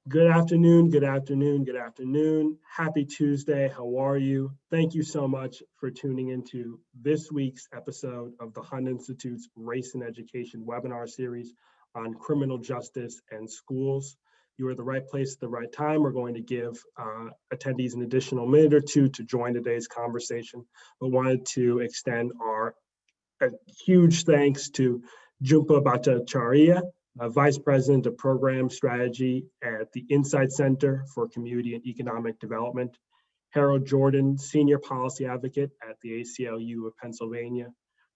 Good afternoon, good afternoon, good afternoon. Happy Tuesday. How are you? Thank you so much for tuning into this week's episode of the Hunt Institute's Race and Education webinar series on criminal justice and schools. You are at the right place at the right time. We're going to give attendees an additional minute or two to join today's conversation, but wanted to extend a huge thanks to Jhumpa Bhattacharya, Vice President of Program Strategy at the Insight Center for Community and Economic Development, Harold Jordan, Senior Policy Advocate at the ACLU of Pennsylvania,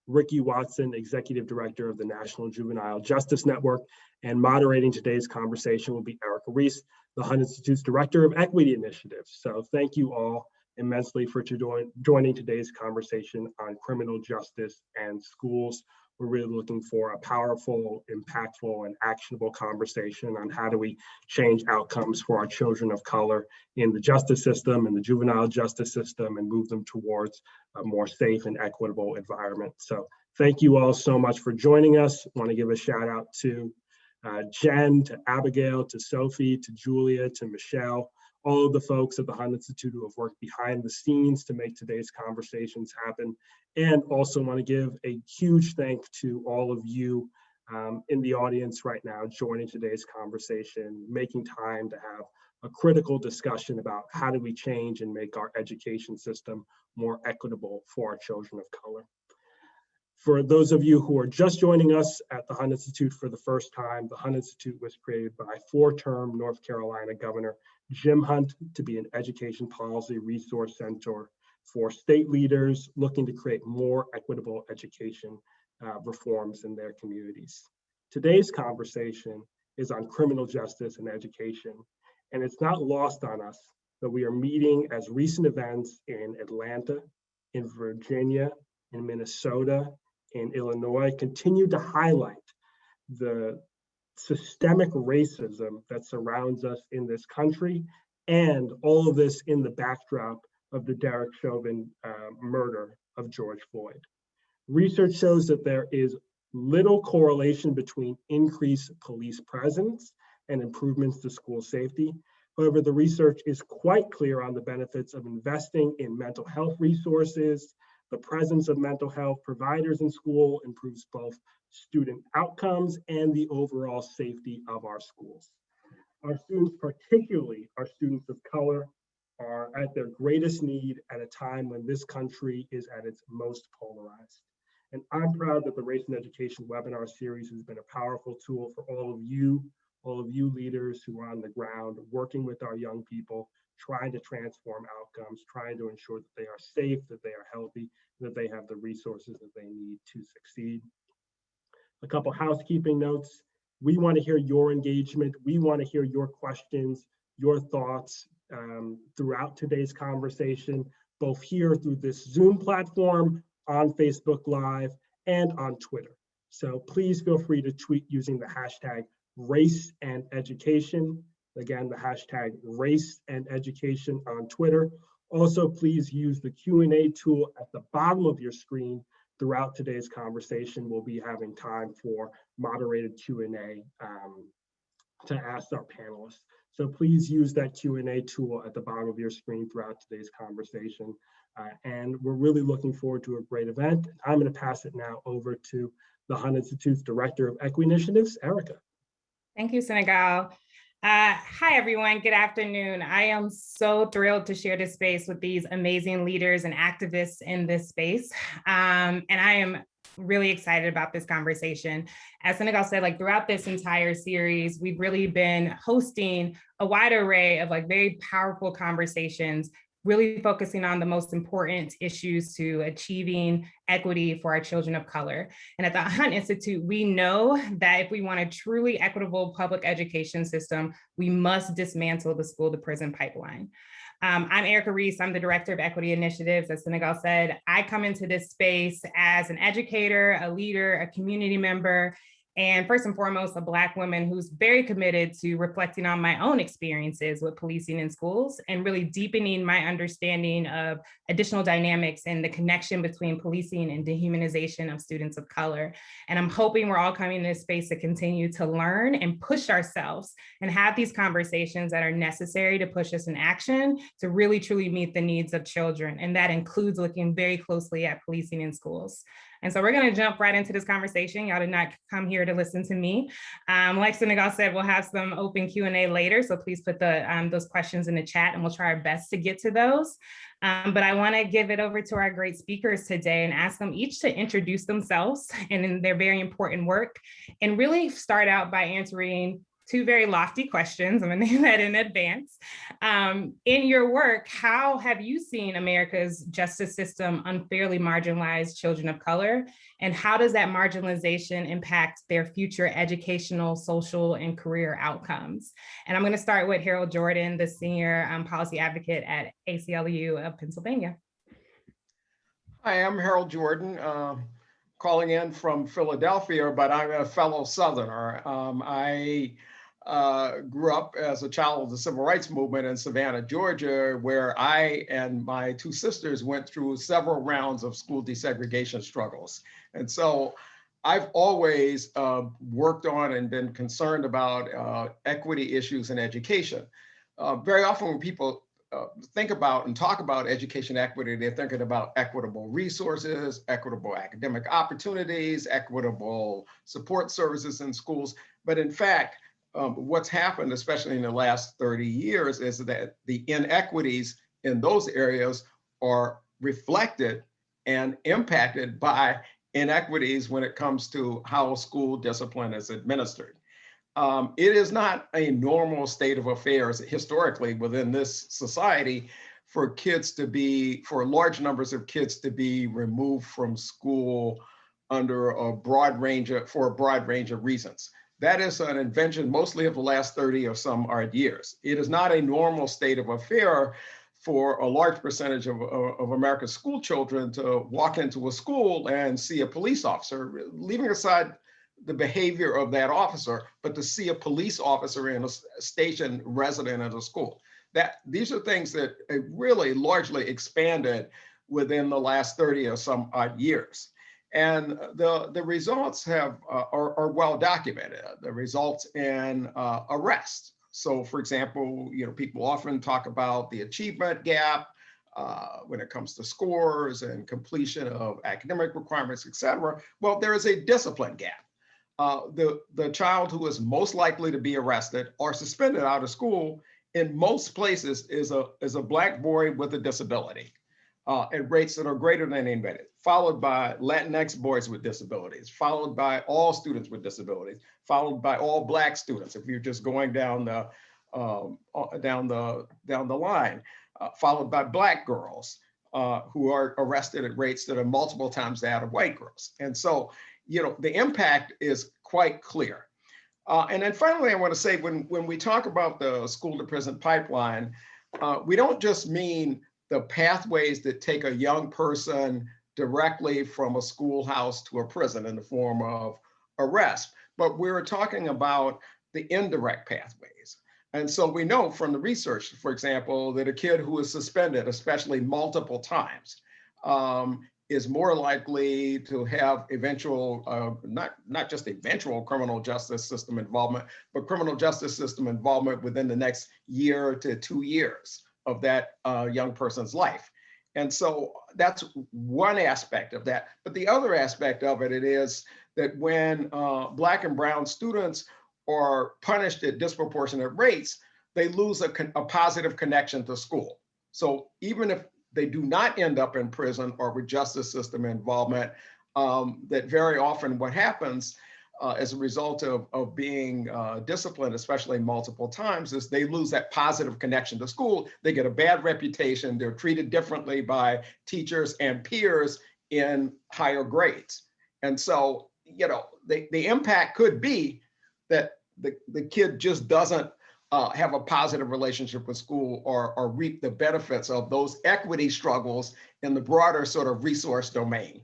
Ricky Watson, Executive Director of the National Juvenile Justice Network, and moderating today's conversation will be Erica Reese, the Hunt Institute's Director of Equity Initiatives. So thank you all immensely for joining today's conversation on criminal justice and schools. We're really looking for a powerful, impactful, and actionable conversation on how do we change outcomes for our children of color in the justice system and the juvenile justice system and move them towards a more safe and equitable environment. So thank you all so much for joining us. I want to give a shout out to Jen, to Abigail, to Sophie, to Julia, to Michelle, all of the folks at the Hunt Institute who have worked behind the scenes to make today's conversations happen. And also want to give a huge thank to all of you in the audience right now joining today's conversation, making time to have a critical discussion about how do we change and make our education system more equitable for our children of color. For those of you who are just joining us at the Hunt Institute for the first time, the Hunt Institute was created by four-term North Carolina Governor Jim Hunt to be an education policy resource center for state leaders looking to create more equitable education reforms in their communities. Today's conversation is on criminal justice and education, and it's not lost on us that we are meeting as recent events in Atlanta, in Virginia, in Minnesota, in Illinois continue to highlight the systemic racism that surrounds us in this country, and all of this in the backdrop of the Derek Chauvin murder of George Floyd. Research shows that there is little correlation between increased police presence and improvements to school safety. However, the research is quite clear on the benefits of investing in mental health resources. The presence of mental health providers in school improves both student outcomes and the overall safety of our schools. Our students, particularly our students of color, are at their greatest need at a time when this country is at its most polarized. And I'm proud that the Race and Education webinar series has been a powerful tool for all of you leaders who are on the ground, working with our young people, trying to transform outcomes, trying to ensure that they are safe, that they are healthy, that they have the resources that they need to succeed. A couple housekeeping notes. We want to hear your engagement. We want to hear your questions, your thoughts throughout today's conversation, both here through this Zoom platform, on Facebook Live, and on Twitter. So please feel free to tweet using the hashtag race and education. Again, the hashtag race and education on Twitter. Also, please use the Q&A tool at the bottom of your screen. Throughout today's conversation, we'll be having time for moderated Q&A to ask our panelists. So please use that Q&A tool at the bottom of your screen throughout today's conversation. And we're really looking forward to a great event. I'm going to pass it now over to the Hunt Institute's Director of Equity Initiatives, Erica. Thank you, Senegal. Hi, everyone. Good afternoon. I am so thrilled to share this space with these amazing leaders and activists in this space. And I am really excited about this conversation. As Senegal said, throughout this entire series, we've really been hosting a wide array of very powerful conversations, really focusing on the most important issues to achieving equity for our children of color. And at the Hunt Institute, we know that if we want a truly equitable public education system, we must dismantle the school to prison pipeline. I'm Erica Reese. I'm the Director of Equity Initiatives. As Senegal said, I come into this space as an educator, a leader, a community member, and first and foremost, a Black woman who's very committed to reflecting on my own experiences with policing in schools and really deepening my understanding of additional dynamics and the connection between policing and dehumanization of students of color. And I'm hoping we're all coming to this space to continue to learn and push ourselves and have these conversations that are necessary to push us in action to really truly meet the needs of children. And that includes looking very closely at policing in schools. And so we're going to jump right into this conversation. Y'all did not come here to listen to me. Like Senegal said, we'll have some open Q&A later. So please put those questions in the chat and we'll try our best to get to those. But I want to give it over to our great speakers today and ask them each to introduce themselves and in their very important work and really start out by answering two very lofty questions. I'm going to name that in advance. In your work, how have you seen America's justice system unfairly marginalize children of color? And how does that marginalization impact their future educational, social, and career outcomes? And I'm going to start with Harold Jordan, the senior policy advocate at ACLU of Pennsylvania. Hi, I'm Harold Jordan, calling in from Philadelphia, but I'm a fellow Southerner. I grew up as a child of the civil rights movement in Savannah, Georgia, where I and my two sisters went through several rounds of school desegregation struggles. And so I've always worked on and been concerned about equity issues in education. Very often when people think about and talk about education equity, they're thinking about equitable resources, equitable academic opportunities, equitable support services in schools. But in fact, what's happened, especially in the last 30 years, is that the inequities in those areas are reflected and impacted by inequities when it comes to how school discipline is administered. It is not a normal state of affairs historically within this society for large numbers of kids to be removed from school for a broad range of reasons. That is an invention mostly of the last 30 or some odd years. It is not a normal state of affair for a large percentage of America's school children to walk into a school and see a police officer, leaving aside the behavior of that officer, but to see a police officer in a station resident at a school. These are things that really largely expanded within the last 30 or some odd years. And the results are well documented. The results in arrest. So for example, people often talk about the achievement gap when it comes to scores and completion of academic requirements, et cetera. Well, there is a discipline gap. The child who is most likely to be arrested or suspended out of school in most places is a Black boy with a disability at rates that are greater than anybody, followed by Latinx boys with disabilities, followed by all students with disabilities, followed by all Black students, if you're just going down the line, followed by Black girls who are arrested at rates that are multiple times that of white girls. And so, the impact is quite clear. And then finally, I want to say, when we talk about the school to prison pipeline, we don't just mean the pathways that take a young person directly from a schoolhouse to a prison in the form of arrest, but we're talking about the indirect pathways. And so we know from the research, for example, that a kid who is suspended, especially multiple times, is more likely to have eventual, not just eventual criminal justice system involvement, but criminal justice system involvement within the next year to 2 years of that young person's life. And so that's one aspect of that. But the other aspect of it is that when Black and brown students are punished at disproportionate rates, they lose a positive connection to school. So even if they do not end up in prison or with justice system involvement, that very often what happens as a result of being disciplined, especially multiple times, is they lose that positive connection to school. They get a bad reputation. They're treated differently by teachers and peers in higher grades. And so, the impact could be that the kid just doesn't have a positive relationship with school or reap the benefits of those equity struggles in the broader sort of resource domain.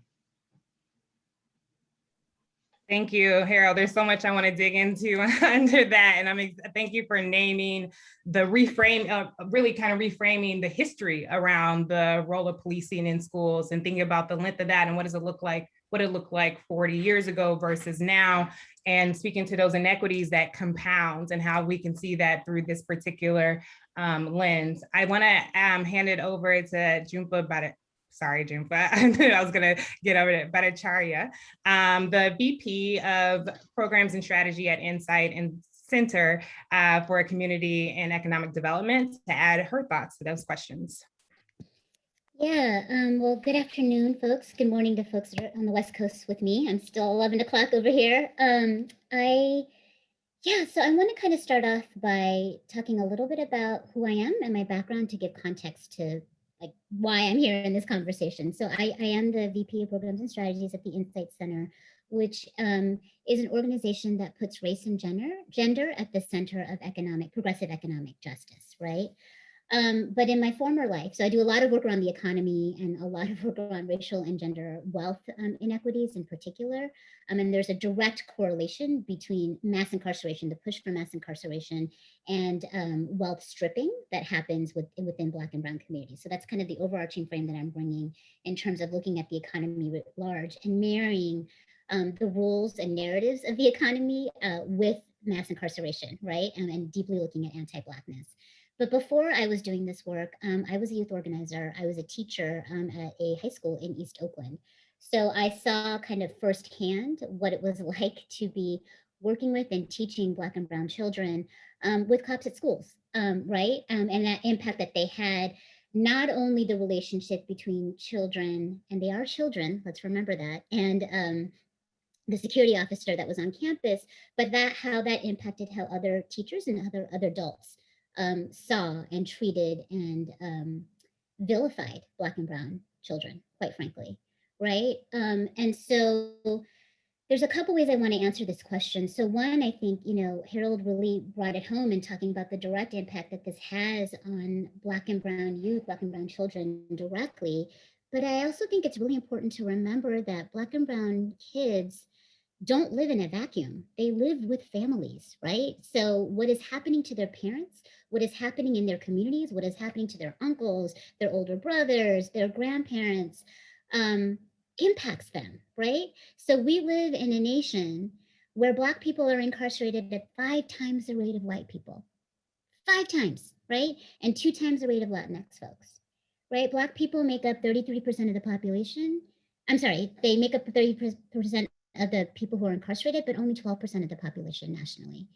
Thank you, Harold. There's so much I want to dig into under that. And thank you for naming the really kind of reframing the history around the role of policing in schools and thinking about the length of that and what does it look like, what it looked like 40 years ago versus now, and speaking to those inequities that compound and how we can see that through this particular lens. I want to hand it over to Jhumpa Bhattacharya. Sorry, Jhumpa. I was going to get over to Bhattacharya, the VP of Programs and Strategy at Insight and Center for Community and Economic Development, to add her thoughts to those questions. Yeah, well, good afternoon, folks. Good morning to folks that are on the West Coast with me. I'm still 11 o'clock over here. So I want to kind of start off by talking a little bit about who I am and my background to give context to like why I'm here in this conversation. So I am the VP of Programs and Strategies at the Insight Center, which is an organization that puts race and gender at the center of progressive economic justice, right? But in my former life, so I do a lot of work around the economy and a lot of work around racial and gender wealth inequities in particular. And there's a direct correlation between mass incarceration, the push for mass incarceration, and wealth stripping that happens within Black and Brown communities. So that's kind of the overarching frame that I'm bringing in terms of looking at the economy writ large and marrying the rules and narratives of the economy with mass incarceration, right? And deeply looking at anti-Blackness. But before I was doing this work, I was a youth organizer. I was a teacher at a high school in East Oakland. So I saw kind of firsthand what it was like to be working with and teaching Black and Brown children with cops at schools, right? And that impact that they had, not only the relationship between children, and they are children, let's remember that, and the security officer that was on campus, but how that impacted how other teachers and other adults saw and treated and vilified Black and Brown children, quite frankly, right? And so there's a couple ways I want to answer this question. So one, I think, Harold really brought it home in talking about the direct impact that this has on Black and Brown youth, Black and Brown children directly. But I also think it's really important to remember that Black and Brown kids don't live in a vacuum. They live with families, right? So what is happening to their parents, what is happening in their communities, what is happening to their uncles, their older brothers, their grandparents, impacts them, right? So we live in a nation where Black people are incarcerated at 5 times the rate of white people. 5 times, right? And 2 times the rate of Latinx folks, right? Black people make up 33% of the population. I'm sorry, they make up 30% of the people who are incarcerated, but only 12% of the population nationally.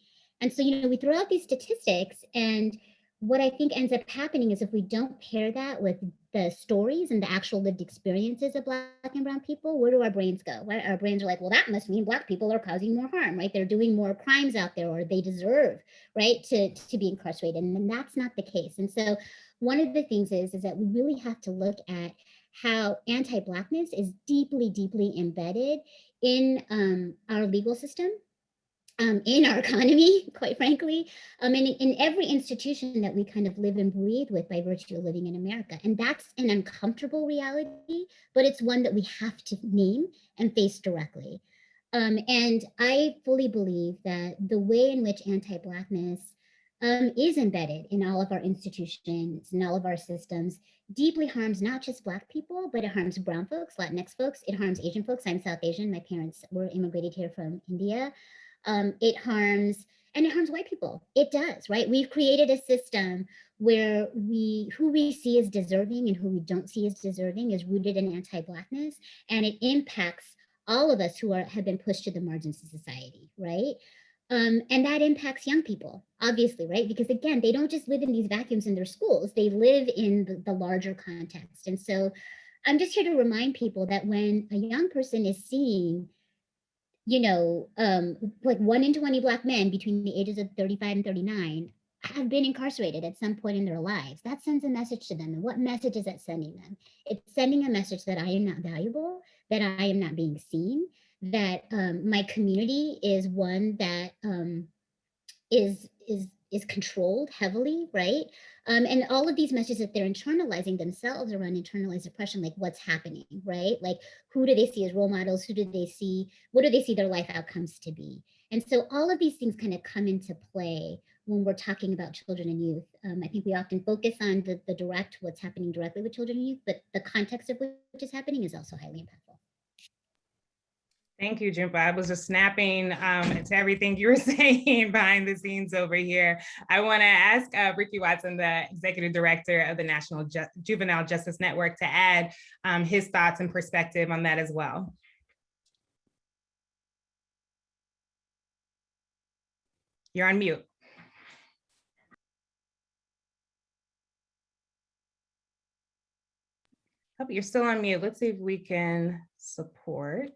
And so, we throw out these statistics, and what I think ends up happening is if we don't pair that with the stories and the actual lived experiences of Black and Brown people, where do our brains go? Our brains are like, well, that must mean Black people are causing more harm, right? They're doing more crimes out there, or they deserve, right, to be incarcerated. And that's not the case. And so one of the things is that we really have to look at how anti-Blackness is deeply, deeply embedded in our legal system, in our economy, quite frankly, and in every institution that we kind of live and breathe with by virtue of living in America. And that's an uncomfortable reality, but it's one that we have to name and face directly. And I fully believe that the way in which anti-Blackness is embedded in all of our institutions and all of our systems deeply harms not just Black people, but it harms Brown folks, Latinx folks, it harms Asian folks. I'm South Asian. My parents were immigrated here from India. It harms white people. It does, right? We've created a system where who we see as deserving and who we don't see as deserving is rooted in anti-Blackness, and it impacts all of us who have been pushed to the margins of society, right? And that impacts young people, obviously, right? Because again, they don't just live in these vacuums in their schools, they live in the larger context. And so I'm just here to remind people that when a young person is seeing, like 1 in 20 Black men between the ages of 35 and 39 have been incarcerated at some point in their lives, that sends a message to them. And what message is that sending them? It's sending a message that I am not valuable, that I am not being seen, that my community is one that is is controlled heavily, right? And all of these messages that they're internalizing themselves around internalized oppression, like what's happening, right? Like who do they see as role models? Who do they see? What do they see their life outcomes to be? And so all of these things kind of come into play when we're talking about children and youth. I think we often focus on the direct, what's happening directly with children and youth, but the context of which is happening is also highly impactful. Thank you, Jhumpa. I was just snapping to everything you were saying behind the scenes over here. I want to ask Ricky Watson, the Executive Director of the National Juvenile Justice Network, to add his thoughts and perspective on that as well. You're on mute. Oh, you're still on mute. Let's see if we can support.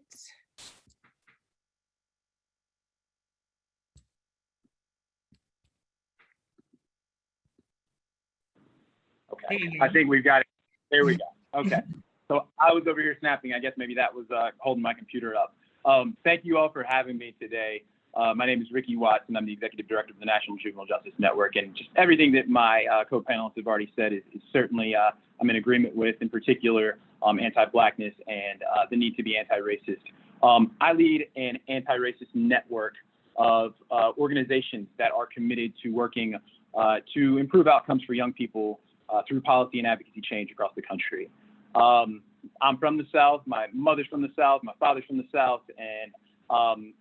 Okay, I think we've got it. There we go. Okay, so I was over here snapping. I guess maybe that was holding my computer up. Thank you all for having me today. My name is Ricky Watson. I'm the Executive Director of the National Juvenile Justice Network, and just everything that my co-panelists have already said is certainly I'm in agreement with, in particular, anti-Blackness and the need to be anti-racist. I lead an anti-racist network of organizations that are committed to working to improve outcomes for young people through policy and advocacy change across the country. I'm from the South. My mother's from the South. My father's from the South. And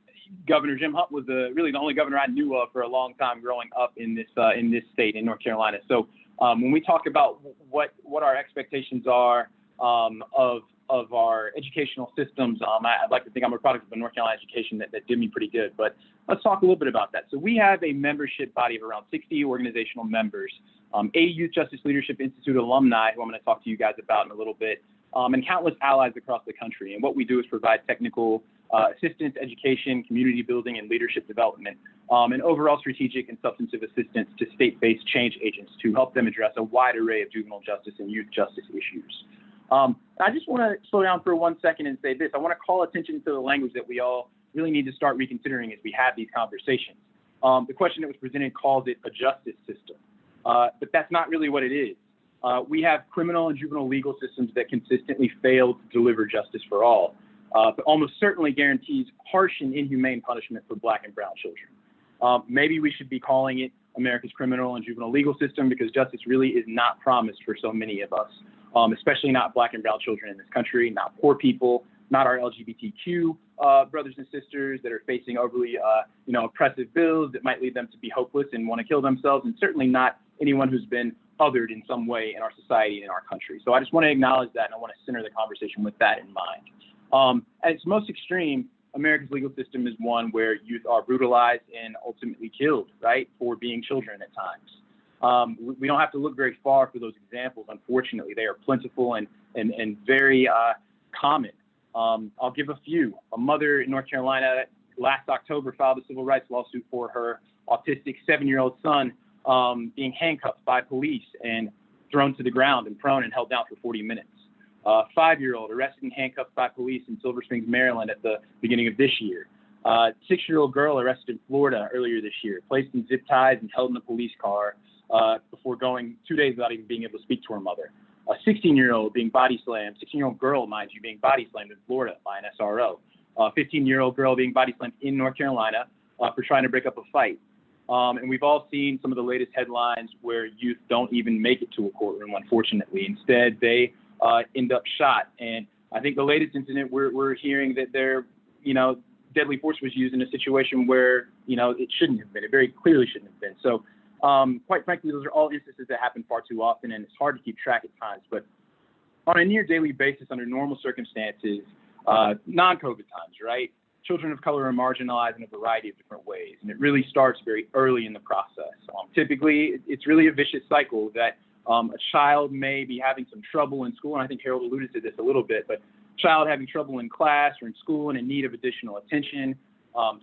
Governor Jim Hunt was really the only governor I knew of for a long time growing up in this state, in North Carolina. So when we talk about what our expectations are of our educational systems, I'd like to think I'm a product of a North Carolina education that did me pretty good. But let's talk a little bit about that. So we have a membership body of around 60 organizational members, 80 Youth Justice Leadership Institute alumni, who I'm going to talk to you guys about in a little bit, and countless allies across the country. And what we do is provide technical assistance, education, community building, and leadership development, and overall strategic and substantive assistance to state-based change agents to help them address a wide array of juvenile justice and youth justice issues. I just want to slow down for 1 second and say this. I want to call attention to the language that we all really need to start reconsidering as we have these conversations. The question that was presented calls it a justice system, but that's not really what it is. We have criminal and juvenile legal systems that consistently fail to deliver justice for all, but almost certainly guarantees harsh and inhumane punishment for Black and brown children. Maybe we should be calling it America's criminal and juvenile legal system, because justice really is not promised for so many of us, especially not Black and brown children in this country, not poor people, not our LGBTQ brothers and sisters that are facing overly oppressive bills that might lead them to be hopeless and want to kill themselves, and certainly not anyone who's been othered in some way in our society and in our country. So I just want to acknowledge that, and I want to center the conversation with that in mind. At its most extreme, America's legal system is one where youth are brutalized and ultimately killed, right, for being children at times. We don't have to look very far for those examples. Unfortunately, they are plentiful and very common. I'll give a few. A mother in North Carolina last October filed a civil rights lawsuit for her autistic 7-year-old son being handcuffed by police and thrown to the ground and prone and held down for 40 minutes. 5-year-old arrested and handcuffed by police in Silver Springs, Maryland at the beginning of this year. 6-year-old girl arrested in Florida earlier this year, placed in zip ties and held in a police car before going 2 days without even being able to speak to her mother. A 16-year-old being body slammed, 16-year-old girl, mind you, being body slammed in Florida by an SRO. A 15-year-old girl being body slammed in North Carolina for trying to break up a fight. And we've all seen some of the latest headlines where youth don't even make it to a courtroom, unfortunately. Instead, they end up shot. And I think the latest incident, we're hearing that deadly force was used in a situation where, it shouldn't have been. It very clearly shouldn't have been. So quite frankly, those are all instances that happen far too often, and it's hard to keep track at times. But on a near daily basis, under normal circumstances, non-COVID times, right? Children of color are marginalized in a variety of different ways, and it really starts very early in the process. Typically, it's really a vicious cycle that a child may be having some trouble in school, and I think Harold alluded to this a little bit, but child having trouble in class or in school and in need of additional attention.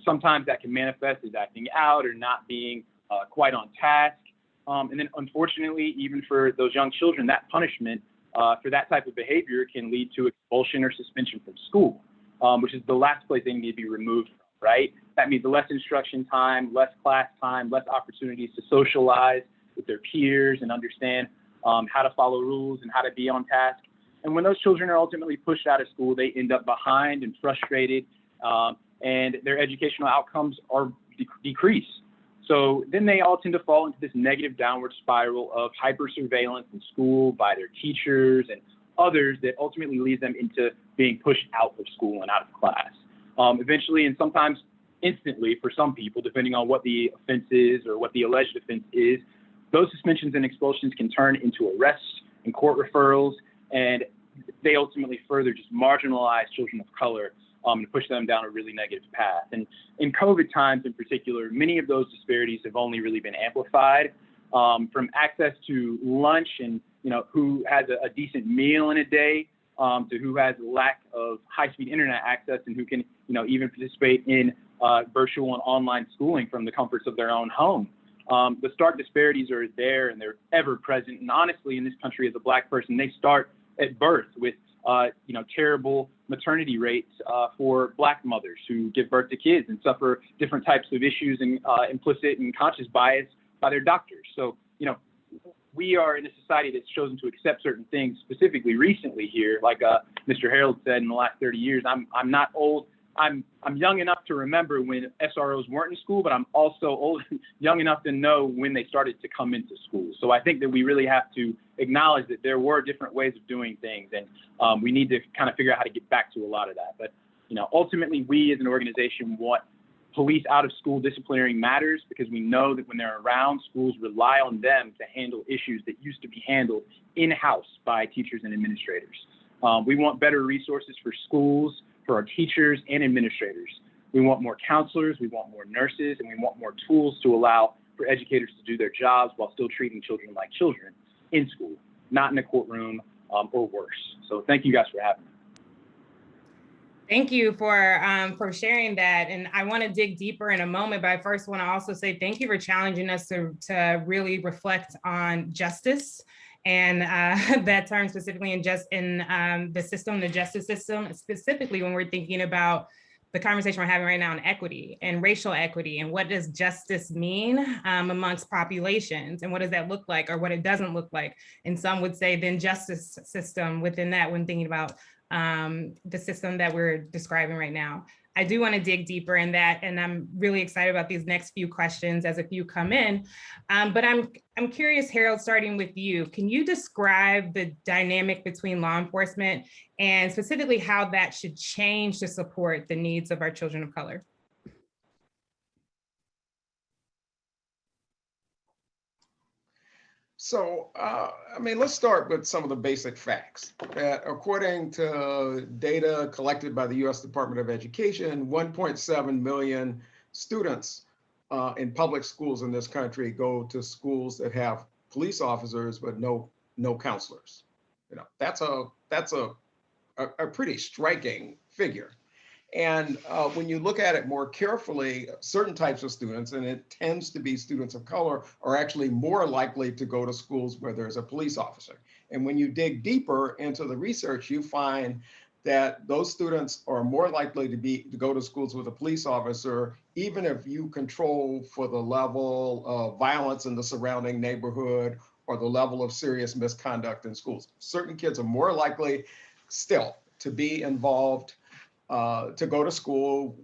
Sometimes that can manifest as acting out or not being quite on task. And then unfortunately, even for those young children, that punishment for that type of behavior can lead to expulsion or suspension from school, which is the last place they need to be removed from, right? That means less instruction time, less class time, less opportunities to socialize with their peers and understand how to follow rules and how to be on task. And when those children are ultimately pushed out of school, they end up behind and frustrated, and their educational outcomes are decreased. So then they all tend to fall into this negative downward spiral of hyper-surveillance in school by their teachers and others that ultimately leads them into being pushed out of school and out of class. Eventually, and sometimes instantly for some people, depending on what the offense is or what the alleged offense is, those suspensions and expulsions can turn into arrests and court referrals, and they ultimately further just marginalize children of color and push them down a really negative path. And in COVID times in particular, many of those disparities have only really been amplified, from access to lunch and who has a decent meal in a day, to who has lack of high-speed internet access and who can even participate in virtual and online schooling from the comforts of their own home. The stark disparities are there and they're ever present. And honestly, in this country, as a Black person, they start at birth with terrible maternity rates for Black mothers who give birth to kids and suffer different types of issues and implicit and conscious bias by their doctors. So, we are in a society that's chosen to accept certain things, specifically recently here, like Mr. Harold said, in the last 30 years. I'm not old. I'm young enough to remember when SROs weren't in school, but I'm also young enough to know when they started to come into school. So I think that we really have to acknowledge that there were different ways of doing things, and we need to kind of figure out how to get back to a lot of that. But ultimately, we as an organization want police out of school disciplinary matters because we know that when they're around, schools rely on them to handle issues that used to be handled in-house by teachers and administrators. We want better resources for schools, for our teachers and administrators. We want more counselors, we want more nurses, and we want more tools to allow for educators to do their jobs while still treating children like children in school, not in a courtroom or worse. So thank you guys for having me. Thank you for sharing that. And I want to dig deeper in a moment, but I first want to also say thank you for challenging us to really reflect on justice and that term specifically in the system, the justice system, specifically when we're thinking about the conversation we're having right now on equity and racial equity and what does justice mean amongst populations and what does that look like or what it doesn't look like. And some would say then justice system within that when thinking about the system that we're describing right now. I do want to dig deeper in that, and I'm really excited about these next few questions as a few come in. But I'm curious, Harold, starting with you, can you describe the dynamic between law enforcement and specifically how that should change to support the needs of our children of color? So, let's start with some of the basic facts. According to data collected by the U.S. Department of Education, 1.7 million students in public schools in this country go to schools that have police officers but no counselors. That's a pretty striking figure. And when you look at it more carefully, certain types of students, and it tends to be students of color, are actually more likely to go to schools where there's a police officer. And when you dig deeper into the research, you find that those students are more likely to go to schools with a police officer, even if you control for the level of violence in the surrounding neighborhood or the level of serious misconduct in schools. Certain kids are more likely still to be involved to go to school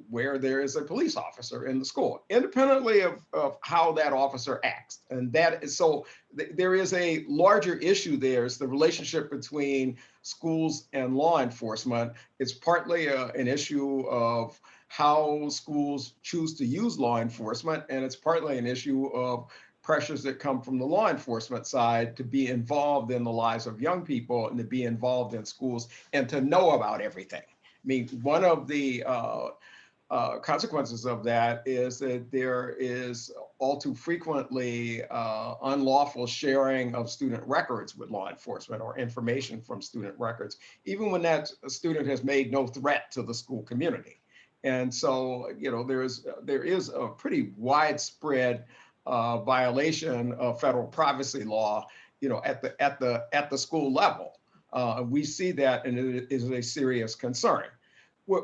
where there is a police officer in the school, independently of how that officer acts. And that is, so there is a larger issue there. It's the relationship between schools and law enforcement. It's partly an issue of how schools choose to use law enforcement, and it's partly an issue of pressures that come from the law enforcement side to be involved in the lives of young people and to be involved in schools and to know about everything. I mean, one of the consequences of that is that there is all too frequently unlawful sharing of student records with law enforcement or information from student records, even when that student has made no threat to the school community. And so, there is a pretty widespread violation of federal privacy law, at the school level. We see that, and it is a serious concern.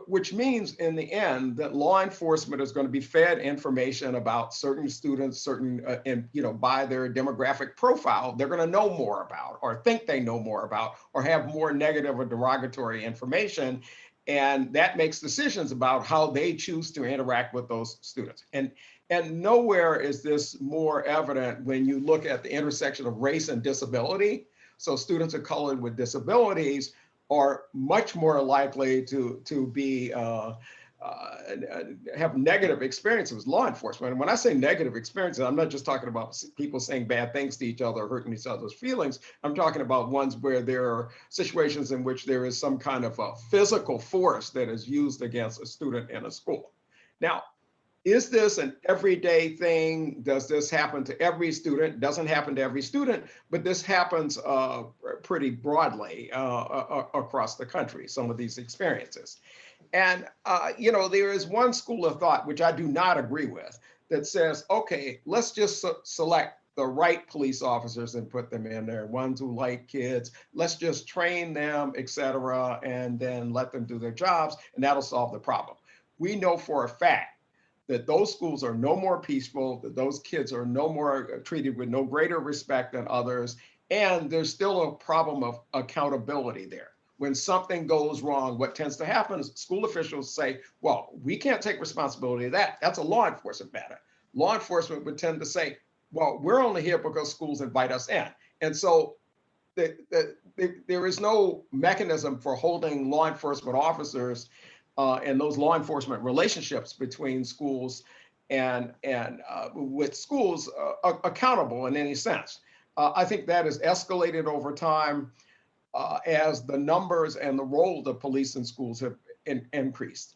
which means in the end that law enforcement is going to be fed information about certain students, and by their demographic profile, they're going to know more about, or think they know more about, or have more negative or derogatory information. And that makes decisions about how they choose to interact with those students. And nowhere is this more evident when you look at the intersection of race and disability. So students of color with disabilities are much more likely to be have negative experiences with law enforcement. And when I say negative experiences, I'm not just talking about people saying bad things to each other, hurting each other's feelings. I'm talking about ones where there are situations in which there is some kind of a physical force that is used against a student in a school. Now, is this an everyday thing? Does this happen to every student? Doesn't happen to every student, but this happens pretty broadly across the country, some of these experiences. And, there is one school of thought, which I do not agree with, that says, okay, let's just select the right police officers and put them in there, ones who like kids. Let's just train them, et cetera, and then let them do their jobs, and that'll solve the problem. We know for a fact that those schools are no more peaceful, that those kids are no more treated with no greater respect than others, and there's still a problem of accountability there. When something goes wrong, what tends to happen is school officials say, well, we can't take responsibility of that. That's a law enforcement matter. Law enforcement would tend to say, well, we're only here because schools invite us in. And so there is no mechanism for holding law enforcement officers and those law enforcement relationships between schools and with schools accountable in any sense. I think that has escalated over time as the numbers and the role of the police in schools have increased.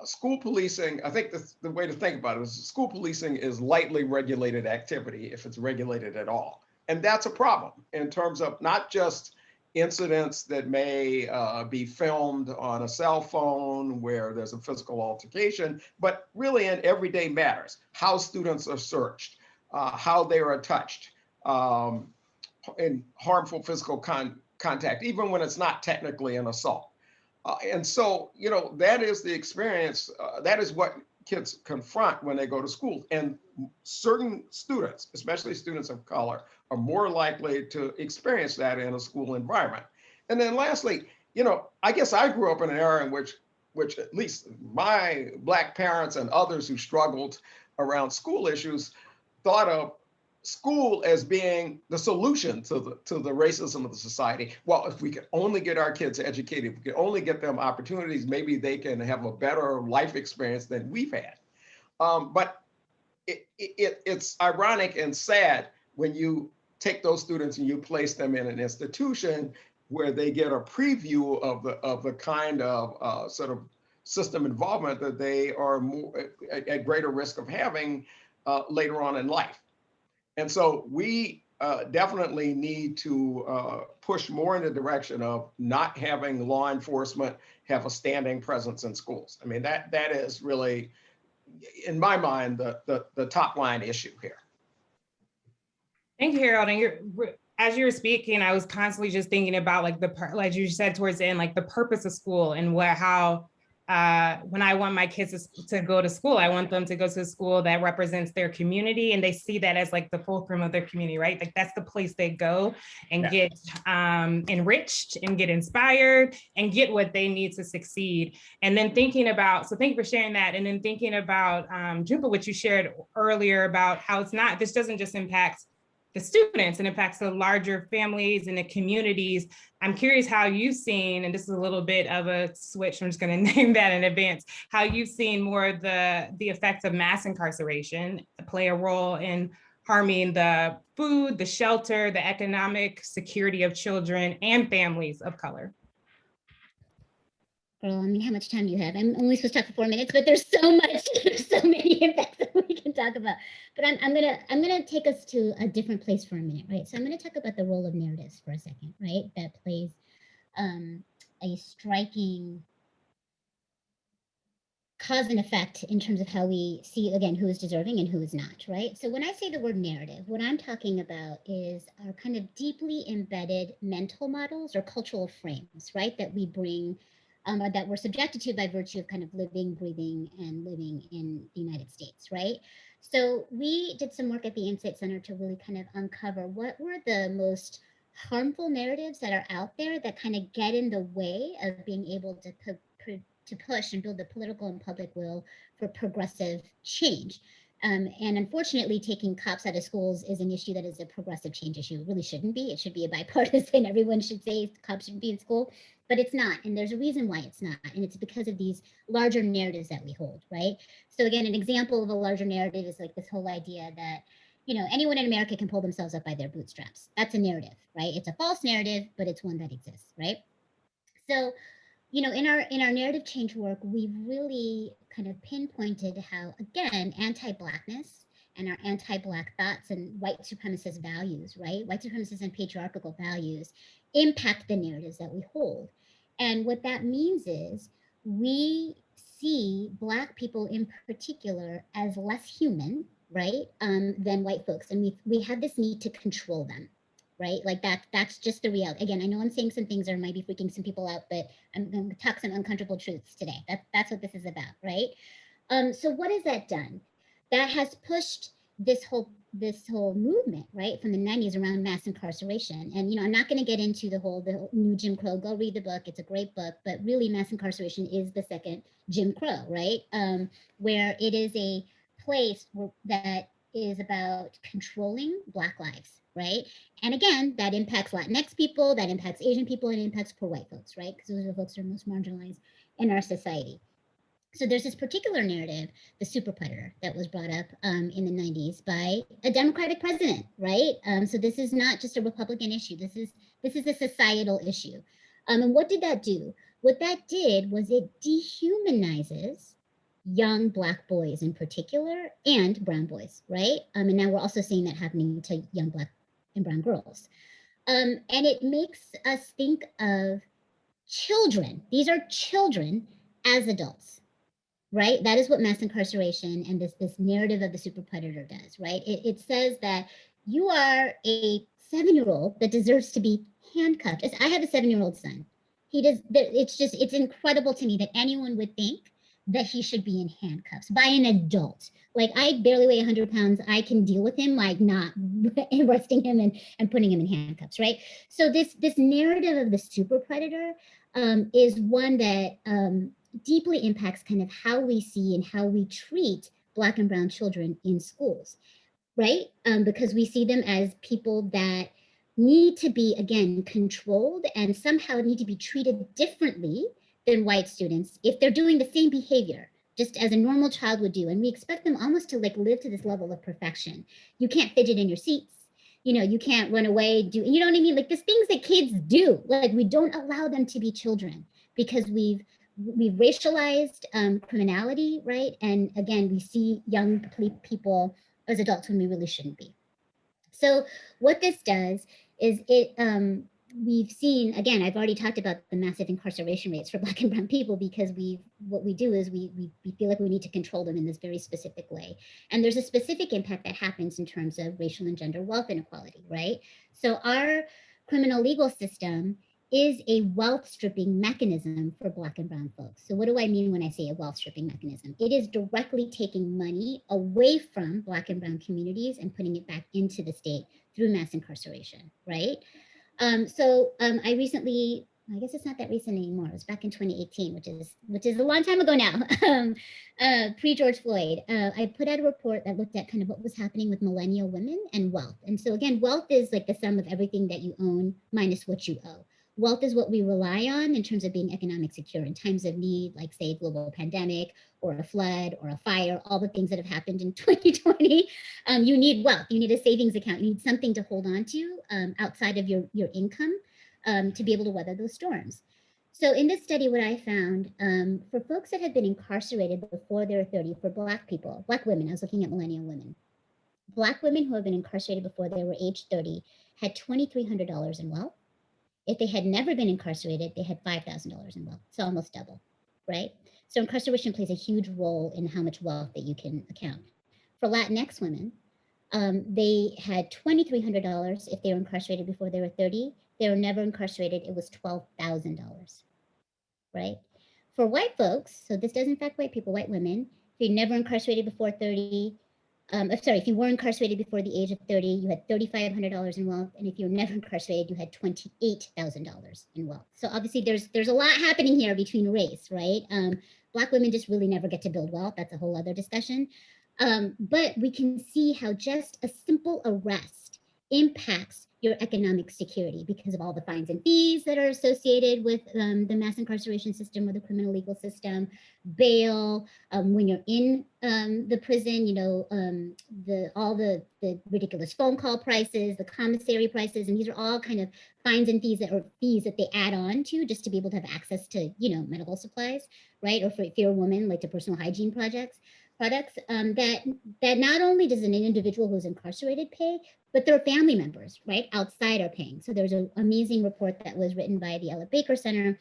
School policing, I think the way to think about it is school policing is lightly regulated activity if it's regulated at all. And that's a problem in terms of not just incidents that may be filmed on a cell phone where there's a physical altercation, but really in everyday matters, how students are searched, how they are touched, in harmful physical contact, even when it's not technically an assault. And so, that is the experience, that is what kids confront when they go to school. And certain students, especially students of color, are more likely to experience that in a school environment. And then lastly, I guess I grew up in an era in which at least my Black parents and others who struggled around school issues thought of school as being the solution to the racism of the society. Well, if we could only get our kids educated, if we could only get them opportunities, maybe they can have a better life experience than we've had. But it's ironic and sad when you take those students and you place them in an institution where they get a preview of the kind of sort of system involvement that they are more at greater risk of having later on in life. And so we definitely need to push more in the direction of not having law enforcement have a standing presence in schools. I mean, that is really, in my mind, the top line issue here. Thank you, Harold. And as you were speaking, I was constantly just thinking about like you said towards the end, like the purpose of school and how when I want my kids to go to school, I want them to go to a school that represents their community and they see that as like the fulcrum of their community, right? Like that's the place they go and get enriched and get inspired and get what they need to succeed. And then thinking about, so thank you for sharing that. And then thinking about, Jhumpa, what you shared earlier about how this doesn't just impact the students and impacts the larger families and the communities. I'm curious how you've seen, and this is a little bit of a switch, I'm just going to name that in advance, how you've seen more of the effects of mass incarceration play a role in harming the food, the shelter, the economic security of children and families of color. Girl, I mean, how much time do you have? I'm only supposed to talk for 4 minutes, but there's so much, there's so many impacts that we can talk about. But I'm gonna take us to a different place for a minute, right? So I'm gonna talk about the role of narratives for a second, right? That plays a striking cause and effect in terms of how we see, again, who is deserving and who is not, right? So when I say the word narrative, what I'm talking about is our kind of deeply embedded mental models or cultural frames, right? That we bring that we're subjected to by virtue of kind of living, breathing, and living in the United States, right? So we did some work at the Insight Center to really kind of uncover what were the most harmful narratives that are out there that kind of get in the way of being able to push and build the political and public will for progressive change. And unfortunately, taking cops out of schools is an issue that is a progressive change issue. It really shouldn't be. It should be a bipartisan. Everyone should say cops shouldn't be in school, but it's not. And there's a reason why it's not. And it's because of these larger narratives that we hold, right? So again, an example of a larger narrative is like this whole idea that, you know, anyone in America can pull themselves up by their bootstraps. That's a narrative, right? It's a false narrative, but it's one that exists, right? So, you know, in our narrative change work, we've really kind of pinpointed how, again, anti-Blackness and our anti-Black thoughts and white supremacist values, right? White supremacist and patriarchal values impact the narratives that we hold. And what that means is we see Black people in particular as less human, right, than white folks. And we have this need to control them, right? Like that's just the reality. Again, I know I'm saying some things that might be freaking some people out, but I'm going to talk some uncomfortable truths today. That's what this is about, right? So what has that done? That has pushed this whole movement, right, from the 90s around mass incarceration. And, you know, I'm not going to get into the whole new Jim Crow. Go read the book. It's a great book, but really mass incarceration is the second Jim Crow, right? Where it is a place that is about controlling Black lives, right? And again, that impacts Latinx people, that impacts Asian people, and it impacts poor white folks, right? Because those are the folks that are most marginalized in our society. So there's this particular narrative, the super predator, that was brought up in the 90s by a Democratic president, right? So this is not just a Republican issue. This is a societal issue. And what did that do? What that did was it dehumanizes young Black boys in particular and brown boys, right? And now we're also seeing that happening to young Black and brown girls. And it makes us think of children. These are children as adults, right? That is what mass incarceration and this narrative of the super predator does, right? It says that you are a 7-year-old that deserves to be handcuffed. I have a 7-year-old son. He does. It's incredible to me that anyone would think that he should be in handcuffs by an adult. Like, I barely weigh 100 pounds. I can deal with him, like not arresting him and putting him in handcuffs, right? So this narrative of the super predator is one that deeply impacts kind of how we see and how we treat Black and brown children in schools, right? Because we see them as people that need to be, again, controlled and somehow need to be treated differently than white students if they're doing the same behavior, just as a normal child would do. And we expect them almost to like live to this level of perfection. You can't fidget in your seats. You know, you can't run away, you know what I mean? Like, there's things that kids do. Like, we don't allow them to be children because we've racialized criminality, right? And again, we see young people as adults when we really shouldn't be. So what this does is we've seen, again, I've already talked about the massive incarceration rates for Black and brown people because what we do is we feel like we need to control them in this very specific way. And there's a specific impact that happens in terms of racial and gender wealth inequality, right? So our criminal legal system is a wealth stripping mechanism for Black and brown folks. So what do I mean when I say a wealth stripping mechanism? It is directly taking money away from Black and brown communities and putting it back into the state through mass incarceration, right? I recently, I guess it's not that recent anymore. It was back in 2018, which is a long time ago now, pre-George Floyd. I put out a report that looked at kind of what was happening with millennial women and wealth. And so again, wealth is like the sum of everything that you own minus what you owe. Wealth is what we rely on in terms of being economic secure in times of need, like say global pandemic or a flood or a fire, all the things that have happened in 2020. You need wealth, you need a savings account, you need something to hold on to outside of your income to be able to weather those storms. So in this study, what I found for folks that have been incarcerated before they're 30, for Black people, Black women, I was looking at millennial women, Black women who have been incarcerated before they were age 30 had $2,300 in wealth. If they had never been incarcerated, they had $5,000 in wealth. It's almost double, right? So incarceration plays a huge role in how much wealth that you can account. For Latinx women, they had $2,300 if they were incarcerated before they were 30. They were never incarcerated. It was $12,000, right? for white folks, so this doesn't affect white people, white women, if you're never incarcerated before 30, if you were incarcerated before the age of 30, you had $3,500 in wealth. And if you were never incarcerated, you had $28,000 in wealth. So obviously there's a lot happening here between race, right? Black women just really never get to build wealth. That's a whole other discussion. But we can see how just a simple arrest impacts your economic security because of all the fines and fees that are associated with the mass incarceration system or the criminal legal system, bail, when you're in the prison, all the ridiculous phone call prices, the commissary prices, and these are all kind of fines and fees that they add on to just to be able to have access to, medical supplies, right? Or if you're a woman, like to personal hygiene products, that not only does an individual who's incarcerated pay, but their family members, right, outside are paying. So there's an amazing report that was written by the Ella Baker Center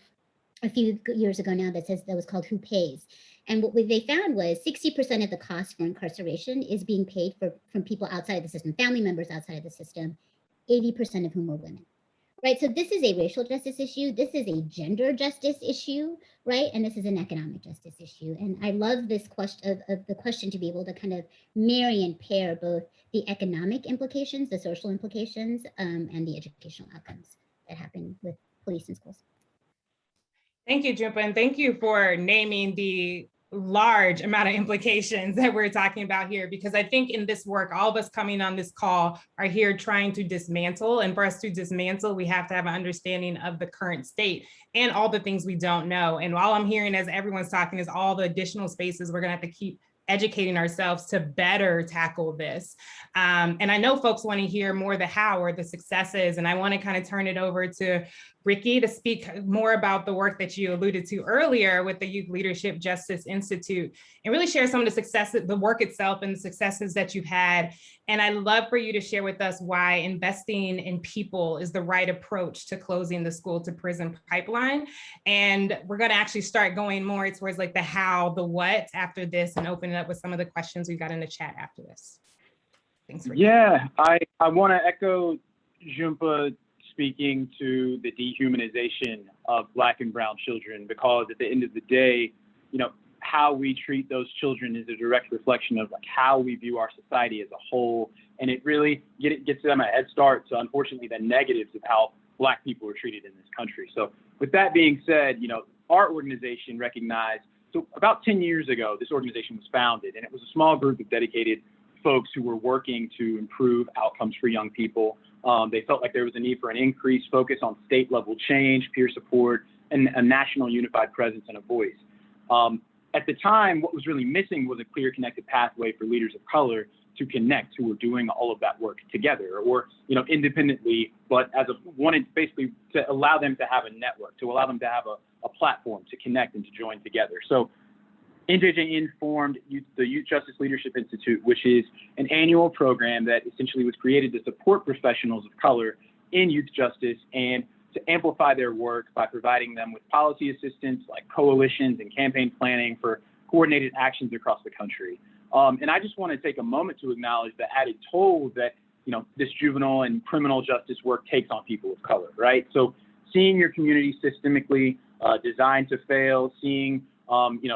a few years ago now that was called Who Pays? And what they found was 60% of the cost for incarceration is being paid from people outside of the system, family members outside of the system, 80% of whom are women. Right, so this is a racial justice issue. This is a gender justice issue, right? And this is an economic justice issue. And I love this question of the question to be able to kind of marry and pair both the economic implications, the social implications, and the educational outcomes that happen with police and schools. Thank you, Jhumpa, and thank you for naming the large amount of implications that we're talking about here, because I think in this work, all of us coming on this call are here trying to dismantle, and for us to dismantle, we have to have an understanding of the current state and all the things we don't know. And all I'm hearing as everyone's talking is all the additional spaces we're gonna have to keep educating ourselves to better tackle this. And I know folks want to hear more the how or the successes, and I want to kind of turn it over to Ricky to speak more about the work that you alluded to earlier with the Youth Leadership Justice Institute and really share some of the successes, the work itself and the successes that you've had. And I'd love for you to share with us why investing in people is the right approach to closing the school to prison pipeline. And we're going to actually start going more towards like the how, the what after this, and open it up with some of the questions we've got in the chat after this. Thanks, Ricky. Yeah, I want to echo Jhumpa speaking to the dehumanization of Black and brown children, because at the end of the day, how we treat those children is a direct reflection of like how we view our society as a whole. And it really gets them a head start to, unfortunately, the negatives of how Black people are treated in this country. So with that being said, our organization recognized, so about 10 years ago, this organization was founded, and it was a small group of dedicated folks who were working to improve outcomes for young people. They felt like there was a need for an increased focus on state level change, peer support, and a national unified presence and a voice. At the time, what was really missing was a clear connected pathway for leaders of color to connect, who were doing all of that work together or, independently, but wanted basically to allow them to have a network, to allow them to have a platform to connect and to join together. So NJJN formed the Youth Justice Leadership Institute, which is an annual program that essentially was created to support professionals of color in youth justice and to amplify their work by providing them with policy assistance like coalitions and campaign planning for coordinated actions across the country. And I just want to take a moment to acknowledge the added toll that this juvenile and criminal justice work takes on people of color, right? So seeing your community systemically designed to fail, seeing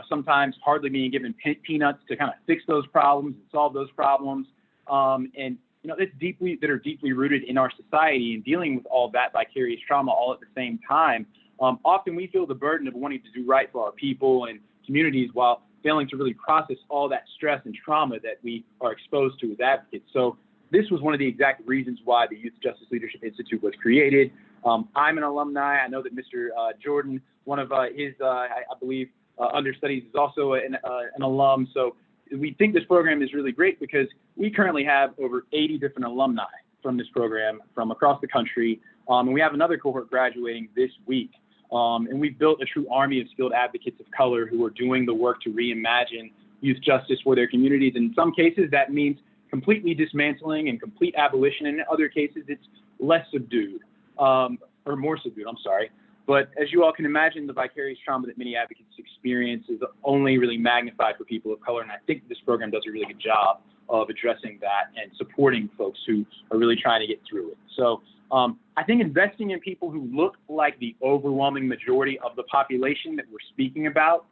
sometimes hardly being given peanuts to kind of fix those problems and solve those problems, that are deeply rooted in our society, and dealing with all that vicarious trauma all at the same time. Often we feel the burden of wanting to do right for our people and communities while failing to really process all that stress and trauma that we are exposed to as advocates. So this was one of the exact reasons why the Youth Justice Leadership Institute was created. I'm an alumni. I know that Mr. Jordan, one of his, I believe, understudies is also an alum. So we think this program is really great because we currently have over 80 different alumni from this program from across the country. And we have another cohort graduating this week. And we've built a true army of skilled advocates of color who are doing the work to reimagine youth justice for their communities. In some cases, that means completely dismantling and complete abolition. And in other cases, it's less subdued, or more subdued, I'm sorry. But as you all can imagine, the vicarious trauma that many advocates experience is only really magnified for people of color. And I think this program does a really good job of addressing that and supporting folks who are really trying to get through it. So I think investing in people who look like the overwhelming majority of the population that we're speaking about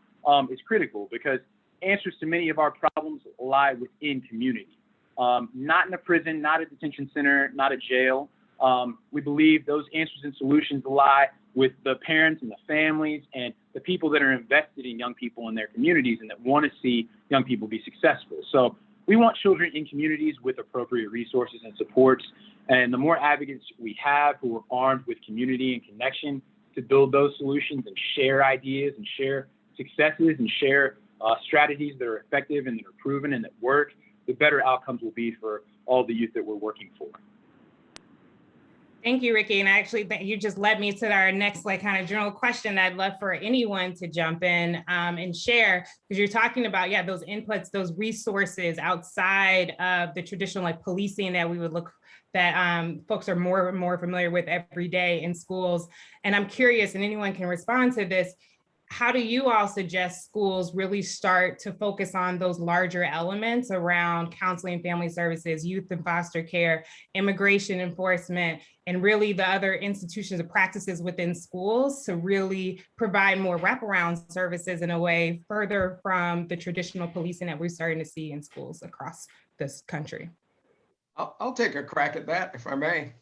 is critical, because answers to many of our problems lie within community, not in a prison, not a detention center, not a jail. We believe those answers and solutions lie with the parents and the families and the people that are invested in young people in their communities and that want to see young people be successful. So we want children in communities with appropriate resources and supports. And the more advocates we have who are armed with community and connection to build those solutions and share ideas and share successes and share strategies that are effective and that are proven and that work, the better outcomes will be for all the youth that we're working for. Thank you, Ricky. And actually, you just led me to our next kind of general question I'd love for anyone to jump in and share, because you're talking about, those inputs, those resources outside of the traditional policing that we would look, that folks are more and more familiar with every day in schools. And I'm curious, and anyone can respond to this, how do you all suggest schools really start to focus on those larger elements around counseling and family services, youth and foster care, immigration enforcement, and really the other institutions and practices within schools to really provide more wraparound services in a way further from the traditional policing that we're starting to see in schools across this country? I'll take a crack at that, if I may.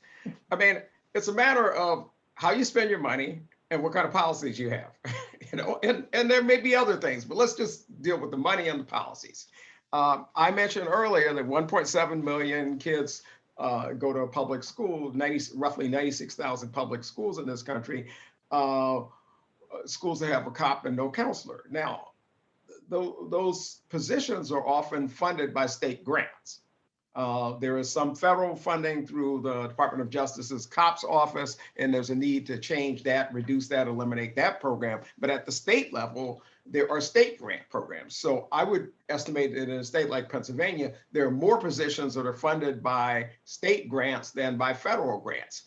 I mean, it's a matter of how you spend your money and what kind of policies you have, and there may be other things, but let's just deal with the money and the policies. I mentioned earlier that 1.7 million kids go to a public school, roughly 96,000 public schools in this country, schools that have a cop and no counselor. Now, those positions are often funded by state grants. There is some federal funding through the Department of Justice's COPS office, and there's a need to change that, reduce that, eliminate that program. But at the state level, there are state grant programs. So I would estimate that in a state like Pennsylvania, there are more positions that are funded by state grants than by federal grants.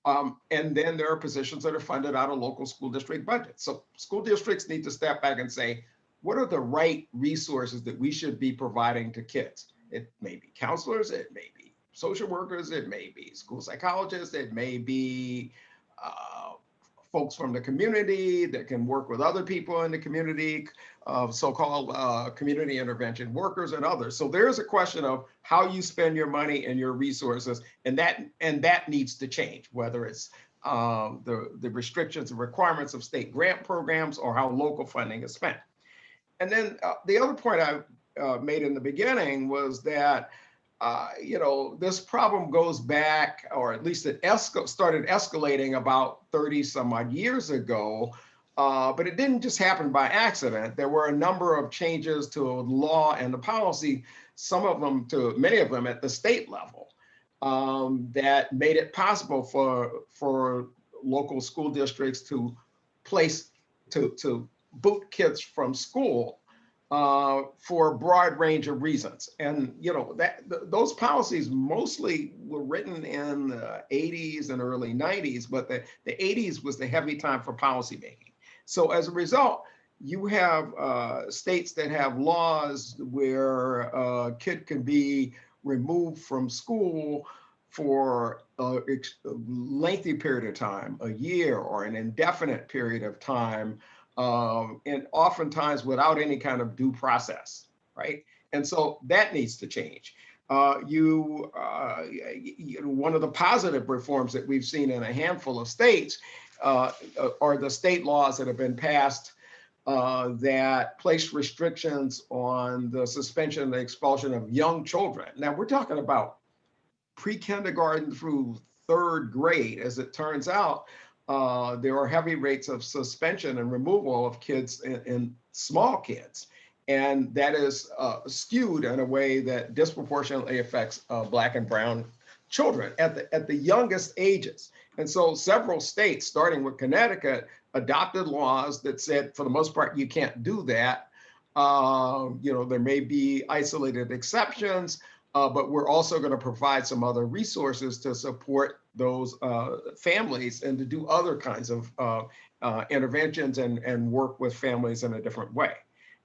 And then there are positions that are funded out of local school district budgets. So school districts need to step back and say, what are the right resources that we should be providing to kids? It may be counselors, it may be social workers, it may be school psychologists, it may be folks from the community that can work with other people in the community, so-called community intervention workers and others. So there's a question of how you spend your money and your resources, and that needs to change, whether it's the restrictions and requirements of state grant programs or how local funding is spent. And then the other point I made in the beginning was that, this problem goes back, or at least it started escalating about 30 some odd years ago, but it didn't just happen by accident. There were a number of changes to law and the policy, many of them at the state level, that made it possible for local school districts to boot kids from school for a broad range of reasons. And those policies mostly were written in the 80s and early 90s, but the 80s was the heavy time for policymaking. So as a result, you have states that have laws where a kid can be removed from school for a lengthy period of time, a year or an indefinite period of time, and oftentimes without any kind of due process, right? And so that needs to change. One of the positive reforms that we've seen in a handful of states are the state laws that have been passed that place restrictions on the suspension and the expulsion of young children. Now we're talking about pre-kindergarten through third grade. As it turns out, there are heavy rates of suspension and removal of kids in small kids. And that is skewed in a way that disproportionately affects Black and brown children at the youngest ages. And so several states, starting with Connecticut, adopted laws that said, for the most part, you can't do that. There may be isolated exceptions, but we're also going to provide some other resources to support those families and to do other kinds of interventions and work with families in a different way.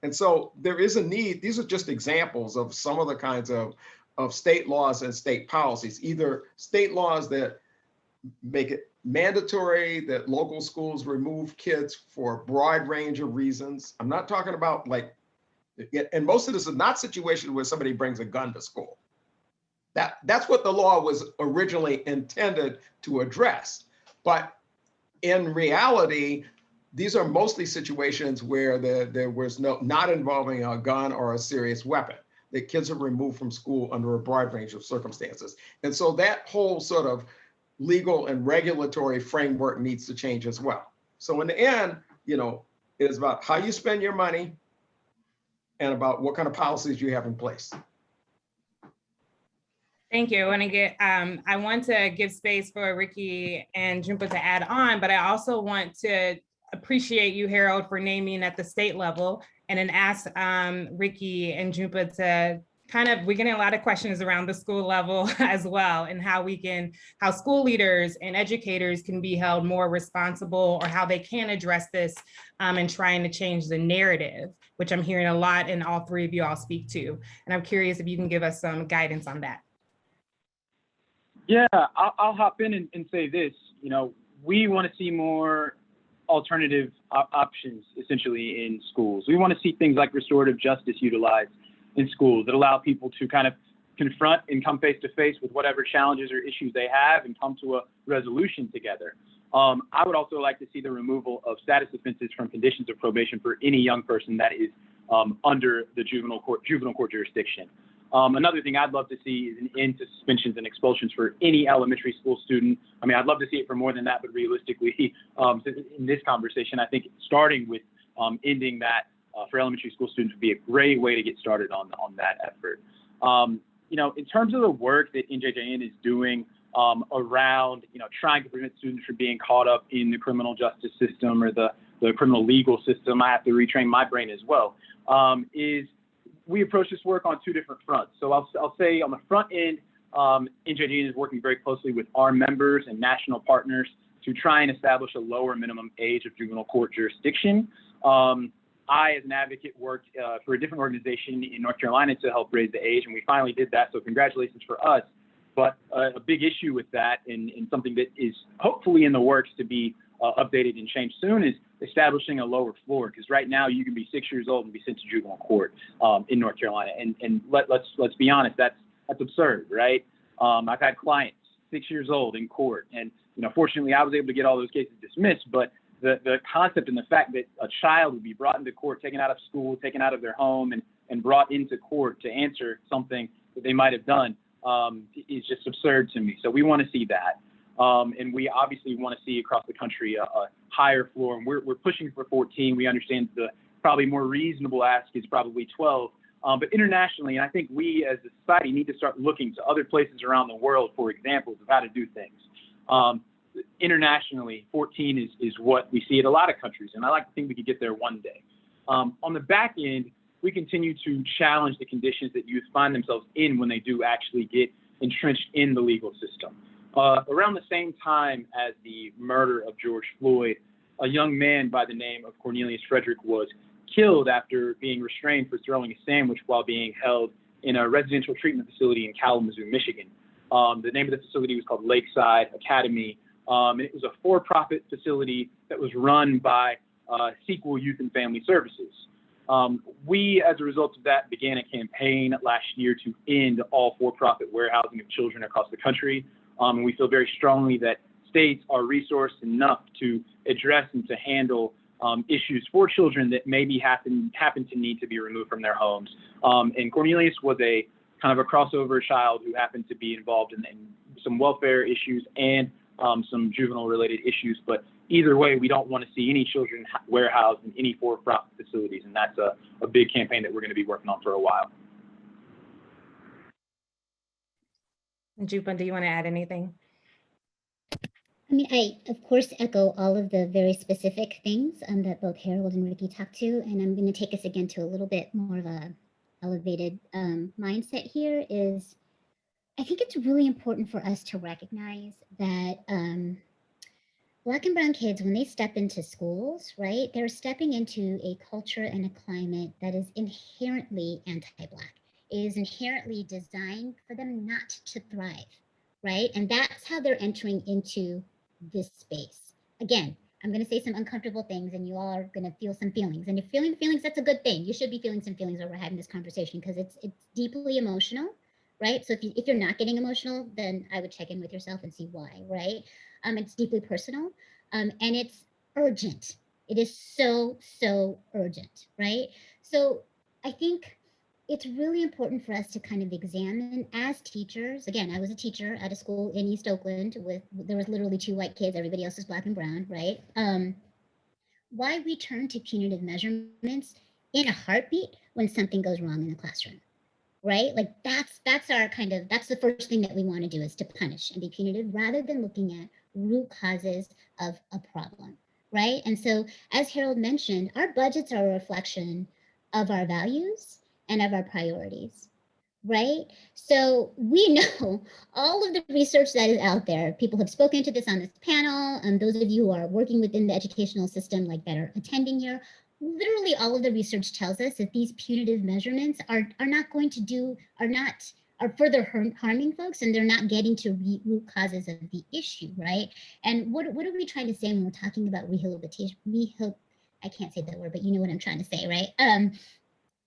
And so there is a need. These are just examples of some of the kinds of state laws and state policies, either state laws that make it mandatory that local schools remove kids for a broad range of reasons. I'm not talking about like, and most of this is not situations where somebody brings a gun to school. That's what the law was originally intended to address. But in reality, these are mostly situations where there was not involving a gun or a serious weapon. The kids are removed from school under a broad range of circumstances. And so that whole sort of legal and regulatory framework needs to change as well. So in the end, you know, it is about how you spend your money and about what kind of policies you have in place. Thank you. I want to give space for Ricky and Jhumpa to add on, but I also want to appreciate you, Harold, for naming at the state level, and then ask Ricky and Jhumpa to we're getting a lot of questions around the school level as well, and how school leaders and educators can be held more responsible, or how they can address this and trying to change the narrative, which I'm hearing a lot and all three of you all speak to. And I'm curious if you can give us some guidance on that. Yeah, I'll hop in and say this. You know, we want to see more alternative options essentially in schools. We want to see things like restorative justice utilized in schools that allow people to kind of confront and come face to face with whatever challenges or issues they have and come to a resolution together. I would also like to see the removal of status offenses from conditions of probation for any young person that is under the juvenile court jurisdiction. Another thing I'd love to see is an end to suspensions and expulsions for any elementary school student. I mean, I'd love to see it for more than that, but realistically, in this conversation, I think starting with ending that for elementary school students would be a great way to get started on that effort. You know, in terms of the work that NJJN is doing around, you know, trying to prevent students from being caught up in the criminal justice system or the criminal legal system, I have to retrain my brain as well, is we approach this work on two different fronts. So I'll say on the front end, NJJN is working very closely with our members and national partners to try and establish a lower minimum age of juvenile court jurisdiction. I, as an advocate, worked for a different organization in North Carolina to help raise the age, and we finally did that, so congratulations for us. But a big issue with that, and something that is hopefully in the works to be updated and changed soon, is establishing a lower floor, because right now you can be 6 years old and be sent to juvenile court in North Carolina, and let's be honest, that's absurd, right? I've had clients 6 years old in court, and you know, fortunately, I was able to get all those cases dismissed. But the concept and the fact that a child would be brought into court, taken out of school, taken out of their home, and brought into court to answer something that they might have done is just absurd to me. So we want to see that. And we obviously want to see across the country a higher floor. And we're pushing for 14. We understand the probably more reasonable ask is probably 12. But internationally, and I think we as a society need to start looking to other places around the world for examples of how to do things. Internationally, 14 is what we see in a lot of countries, and I like to think we could get there one day. On the back end, we continue to challenge the conditions that youth find themselves in when they do actually get entrenched in the legal system. Around the same time as the murder of George Floyd, a young man by the name of Cornelius Frederick was killed after being restrained for throwing a sandwich while being held in a residential treatment facility in Kalamazoo, Michigan. The name of the facility was called Lakeside Academy. And it was a for-profit facility that was run by Sequel Youth and Family Services. We, as a result of that, began a campaign last year to end all for-profit warehousing of children across the country. And we feel very strongly that states are resourced enough to address and to handle issues for children that maybe happen to need to be removed from their homes. And Cornelius was a kind of a crossover child who happened to be involved in some welfare issues and some juvenile related issues. But either way, we don't want to see any children warehoused in any for-profit facilities. And that's a big campaign that we're going to be working on for a while. Jhumpa, do you want to add anything? I mean, I, of course, echo all of the very specific things that both Harold and Ricky talked to, and I'm going to take us again to a little bit more of a elevated mindset here is, I think it's really important for us to recognize that Black and brown kids, when they step into schools, right, they're stepping into a culture and a climate that is inherently anti-Black. It is inherently designed for them not to thrive, right? And that's how they're entering into this space. Again, I'm going to say some uncomfortable things and you all are going to feel some feelings. And if feeling feelings, that's a good thing. You should be feeling some feelings over having this conversation because it's deeply emotional, right? So if you're not getting emotional, then I would check in with yourself and see why, right? It's deeply personal, and it's urgent. It is so, so urgent, right? So I think it's really important for us to kind of examine as teachers. Again, I was a teacher at a school in East Oakland there was literally 2 white kids, everybody else is Black and brown, right? Why we turn to punitive measurements in a heartbeat when something goes wrong in the classroom, right? Like that's our kind of, that's the first thing that we want to do, is to punish and be punitive rather than looking at root causes of a problem, right? And so, as Harold mentioned, our budgets are a reflection of our values and of our priorities, right? So we know all of the research that is out there. People have spoken to this on this panel. Those of you who are working within the educational system, like that are attending here, literally all of the research tells us that these punitive measurements are further harming folks, and they're not getting to root causes of the issue, right? And what are we trying to say when we're talking about rehabilitation? I can't say that word, but you know what I'm trying to say, right?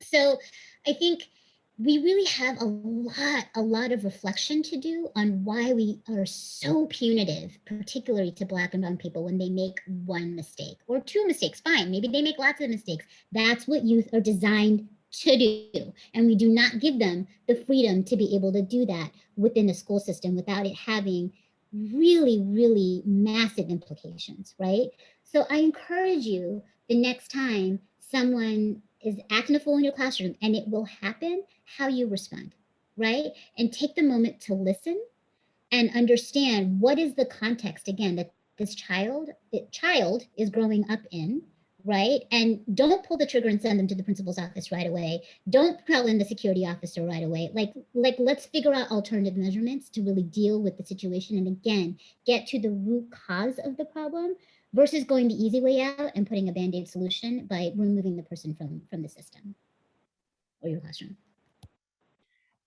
So I think we really have a lot of reflection to do on why we are so punitive, particularly to Black and brown people when they make one mistake or 2 mistakes. Fine, maybe they make lots of mistakes. That's what youth are designed to do. And we do not give them the freedom to be able to do that within the school system without it having really, really massive implications, right? So I encourage you, the next time someone is acting a fool in your classroom, and it will happen, how you respond, right? And take the moment to listen and understand what is the context, again, that this child is growing up in, right? And don't pull the trigger and send them to the principal's office right away. Don't call in the security officer right away. Like let's figure out alternative measurements to really deal with the situation. And again, get to the root cause of the problem versus going the easy way out and putting a Band-Aid solution by removing the person from the system or your classroom.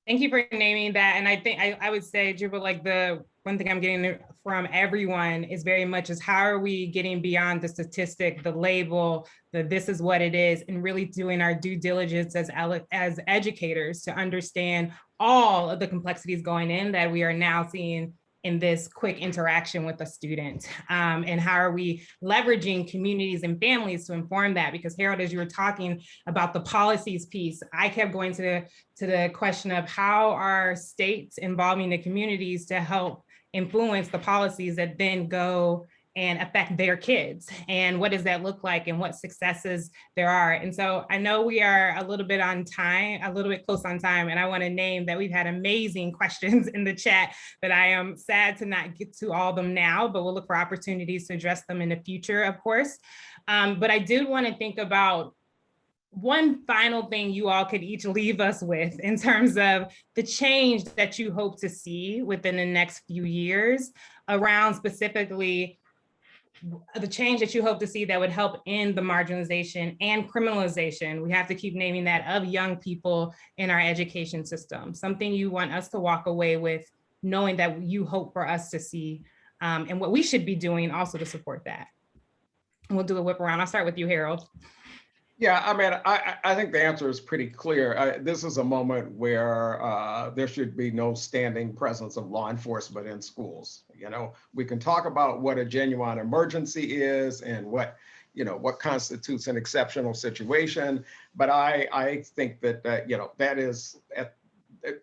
Thank you for naming that. And I think I would say, Jubal, like the one thing I'm getting from everyone is very much is how are we getting beyond the statistic, the label, the this is what it is, and really doing our due diligence as educators to understand all of the complexities going in that we are now seeing in this quick interaction with a student, and how are we leveraging communities and families to inform that? Because Harold, as you were talking about the policies piece, I kept going to the question of how are states involving the communities to help influence the policies that then go and affect their kids, and what does that look like, and what successes there are. And so I know we are a little bit close on time, and I want to name that we've had amazing questions in the chat that I am sad to not get to all of them now, but we'll look for opportunities to address them in the future, of course. But I did want to think about one final thing you all could each leave us with in terms of the change that you hope to see within the next few years around specifically the change that you hope to see that would help end the marginalization and criminalization, we have to keep naming that, of young people in our education system. Something you want us to walk away with, knowing that you hope for us to see, and what we should be doing also to support that. And we'll do a whip around. I'll start with you, Harold. Yeah, I mean, I think the answer is pretty clear. This is a moment where there should be no standing presence of law enforcement in schools. You know, we can talk about what a genuine emergency is and what constitutes an exceptional situation, but I think that that is,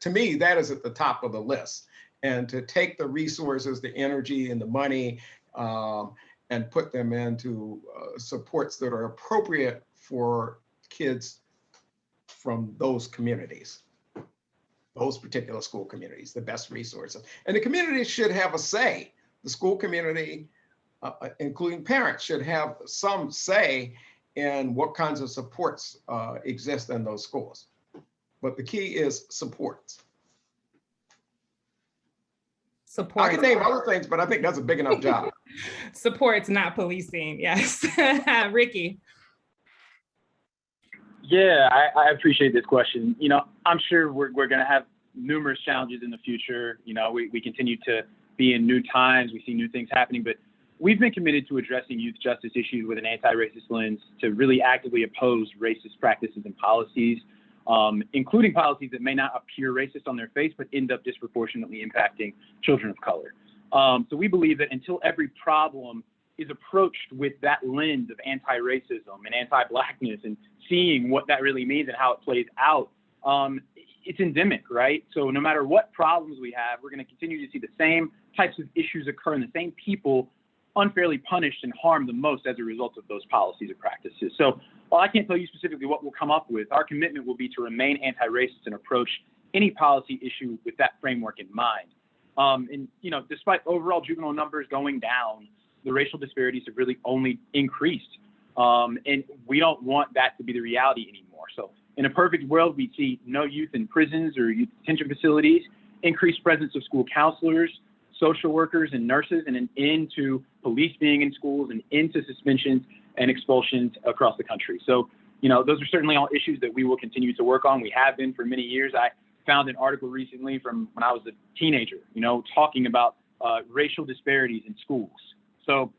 to me, that is at the top of the list. And to take the resources, the energy, and the money, and put them into supports that are appropriate for kids from those communities, those particular school communities, the best resources. And the community should have a say. The school community, including parents, should have some say in what kinds of supports exist in those schools. But the key is supports. Support. I can name other things, but I think that's a big enough job. Supports, not policing. Yes. Ricky. Yeah, I appreciate this question. You know, I'm sure we're going to have numerous challenges in the future. You know, we continue to be in new times. We see new things happening, but we've been committed to addressing youth justice issues with an anti-racist lens to really actively oppose racist practices and policies, including policies that may not appear racist on their face, but end up disproportionately impacting children of color. So we believe that until every problem is approached with that lens of anti-racism and anti-Blackness and seeing what that really means and how it plays out, it's endemic, right? So no matter what problems we have, we're going to continue to see the same types of issues occur and the same people unfairly punished and harmed the most as a result of those policies or practices. So while I can't tell you specifically what we'll come up with, our commitment will be to remain anti-racist and approach any policy issue with that framework in mind. And, you know, despite overall juvenile numbers going down, the racial disparities have really only increased. And we don't want that to be the reality anymore. So in a perfect world, we'd see no youth in prisons or youth detention facilities, increased presence of school counselors, social workers and nurses, and an end to police being in schools and into suspensions and expulsions across the country. So, you know, those are certainly all issues that we will continue to work on. We have been for many years. I found an article recently from when I was a teenager, you know, talking about racial disparities in schools. So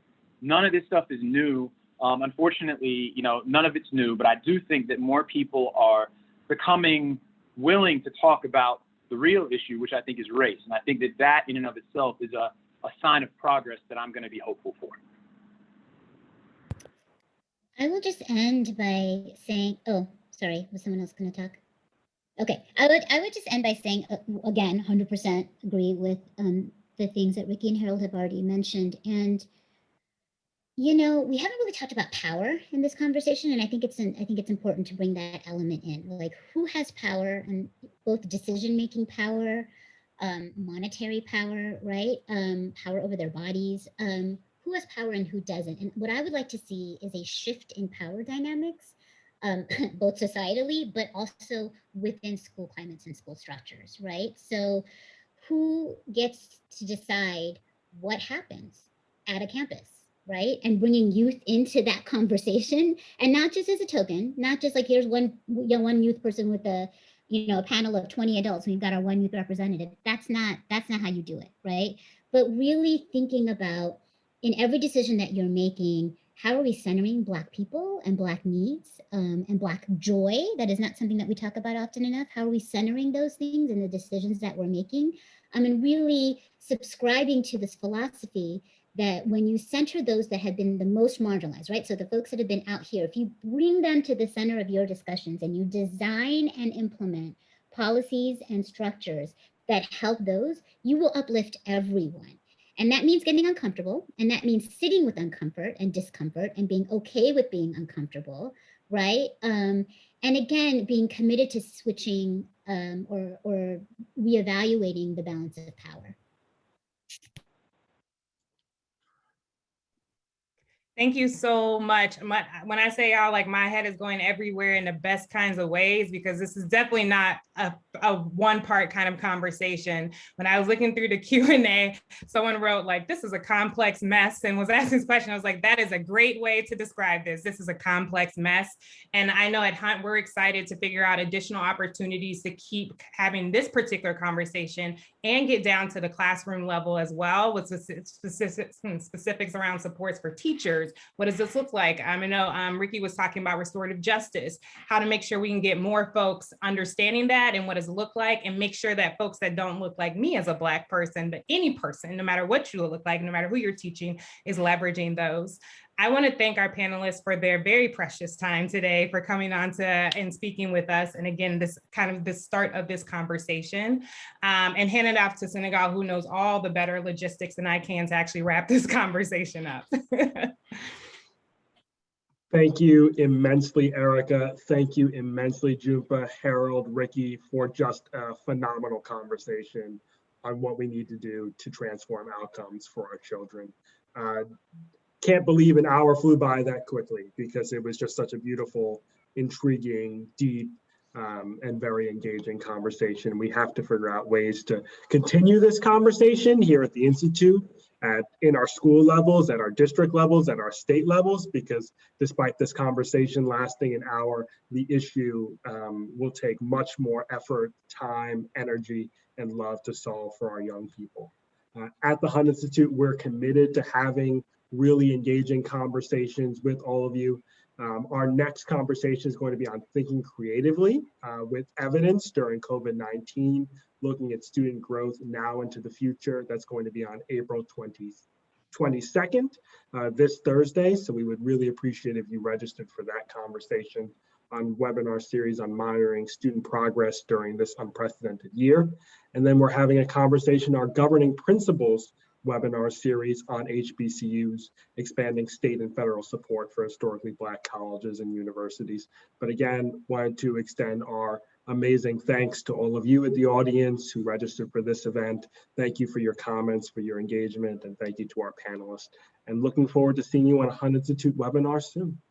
none of this stuff is new. Unfortunately, you know, none of it's new, but I do think that more people are becoming willing to talk about the real issue, which I think is race. And I think that that in and of itself is a sign of progress that I'm going to be hopeful for. I will just end by saying, oh, sorry, was someone else going to talk? Okay, I would just end by saying, again, 100% agree with the things that Ricky and Harold have already mentioned. And, you know, we haven't really talked about power in this conversation, and I think it's important to bring that element in. Like, who has power, and both decision-making power, monetary power, right? Power over their bodies. Who has power and who doesn't? And what I would like to see is a shift in power dynamics, both societally, but also within school climates and school structures, right? So who gets to decide what happens at a campus, right? And bringing youth into that conversation, and not just as a token, not just like here's one youth person with a, you know, a panel of 20 adults, we've got our one youth representative. That's not how you do it, right? But really thinking about, in every decision that you're making, how are we centering Black people and Black needs and Black joy? That is not something that we talk about often enough. How are we centering those things in the decisions that we're making? And really subscribing to this philosophy that when you center those that have been the most marginalized, right? So the folks that have been out here, if you bring them to the center of your discussions and you design and implement policies and structures that help those, you will uplift everyone. And that means getting uncomfortable, and that means sitting with uncomfort and discomfort and being okay with being uncomfortable, right? And again, being committed to switching or reevaluating the balance of power. Thank you so much. When I say y'all, like, my head is going everywhere in the best kinds of ways, because this is definitely not a one-part kind of conversation. When I was looking through the Q&A, someone wrote, like, this is a complex mess, and was asking this question. I was like, that is a great way to describe this. This is a complex mess. And I know at Hunt, we're excited to figure out additional opportunities to keep having this particular conversation and get down to the classroom level as well, with specifics around supports for teachers. What does this look like? I know Ricky was talking about restorative justice, how to make sure we can get more folks understanding that and what does it look like, and make sure that folks that don't look like me as a Black person, but any person, no matter what you look like, no matter who you're teaching, is leveraging those. I want to thank our panelists for their very precious time today, for coming on and speaking with us. And again, this kind of the start of this conversation, and hand it off to Senegal, who knows all the better logistics than I can to actually wrap this conversation up. Thank you immensely, Erica. Thank you immensely, Jhumpa, Harold, Ricky, for just a phenomenal conversation on what we need to do to transform outcomes for our children. Can't believe an hour flew by that quickly, because it was just such a beautiful, intriguing, deep, and very engaging conversation. We have to figure out ways to continue this conversation here at the Institute in our school levels, at our district levels, at our state levels, because despite this conversation lasting an hour, the issue will take much more effort, time, energy, and love to solve for our young people. At the Hunt Institute, we're committed to having really engaging conversations with all of you. Our next conversation is going to be on thinking creatively with evidence during COVID-19, looking at student growth now into the future. That's going to be on April 22nd, this Thursday. So we would really appreciate if you registered for that conversation on webinar series on monitoring student progress during this unprecedented year. And then we're having a conversation, our governing principles webinar series on HBCUs, expanding state and federal support for historically Black colleges and universities. But again, wanted to extend our amazing thanks to all of you at the audience who registered for this event. Thank you for your comments, for your engagement, and thank you to our panelists. And looking forward to seeing you on a Hunt Institute webinar soon.